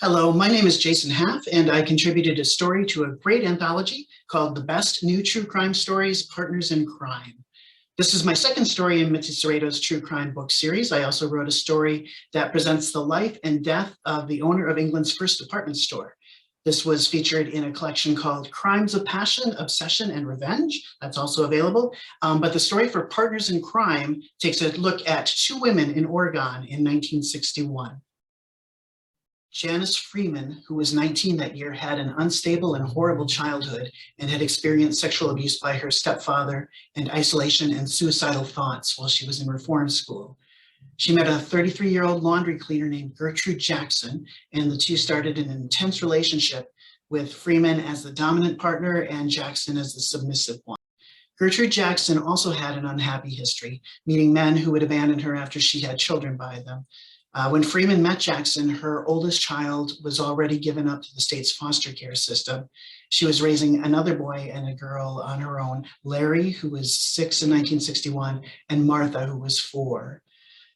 Hello, my name is Jason Haff, and I contributed a story to a great anthology called The Best New True Crime Stories, Partners in Crime. This is my second story in Mitzi Sereto's true crime book series. I also wrote a story that presents the life and death of the owner of England's first department store. This was featured in a collection called Crimes of Passion, Obsession, and Revenge. That's also available. But the story for Partners in Crime takes a look at two women in Oregon in 1961. Janice Freeman, who was 19 that year, had an unstable and horrible childhood and had experienced sexual abuse by her stepfather and isolation and suicidal thoughts while she was in reform school. She met a 33-year-old laundry cleaner named Gertrude Jackson, and the two started an intense relationship with Freeman as the dominant partner and Jackson as the submissive one. Gertrude Jackson also had an unhappy history, meeting men who would abandon her after she had children by them. When Freeman met Jackson, her oldest child was already given up to the state's foster care system. She was raising another boy and a girl on her own, Larry, who was 6 in 1961, and Martha, who was 4.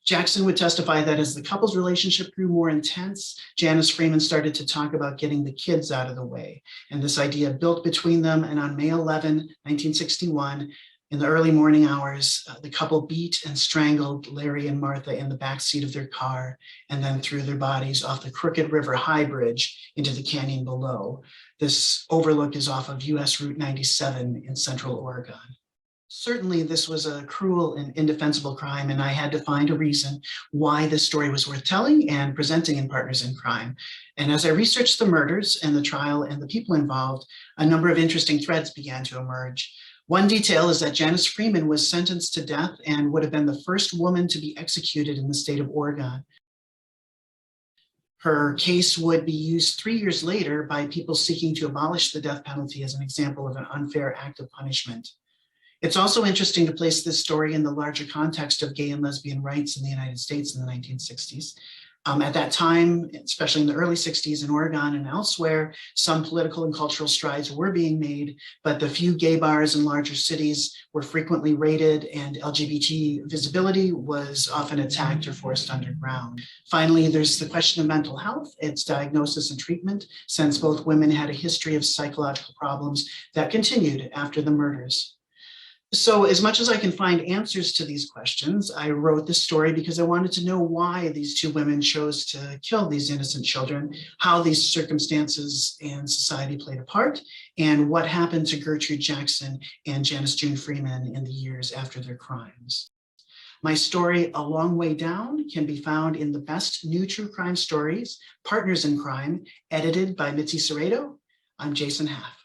Jackson would testify that as the couple's relationship grew more intense, Janice Freeman started to talk about getting the kids out of the way. And this idea built between them, and on May 11, 1961, in the early morning hours, the couple beat and strangled Larry and Martha in the back seat of their car and then threw their bodies off the Crooked River High Bridge into the canyon below. This overlook is off of US Route 97 in Central Oregon. Certainly, this was a cruel and indefensible crime, and I had to find a reason why this story was worth telling and presenting in Partners in Crime. And as I researched the murders and the trial and the people involved, a number of interesting threads began to emerge. One detail is that Janice Freeman was sentenced to death and would have been the first woman to be executed in the state of Oregon. Her case would be used 3 years later by people seeking to abolish the death penalty as an example of an unfair act of punishment. It's also interesting to place this story in the larger context of gay and lesbian rights in the United States in the 1960s. At that time, especially in the early 60s in Oregon and elsewhere, some political and cultural strides were being made, but the few gay bars in larger cities were frequently raided, and LGBT visibility was often attacked or forced underground. Finally, there's the question of mental health, its diagnosis and treatment, since both women had a history of psychological problems that continued after the murders. So as much as I can find answers to these questions, I wrote this story because I wanted to know why these two women chose to kill these innocent children, how these circumstances and society played a part, and what happened to Gertrude Jackson and Janice June Freeman in the years after their crimes. My story, A Long Way Down, can be found in The Best New True Crime Stories, Partners in Crime, edited by Mitzi Szereto. I'm Jason Haff.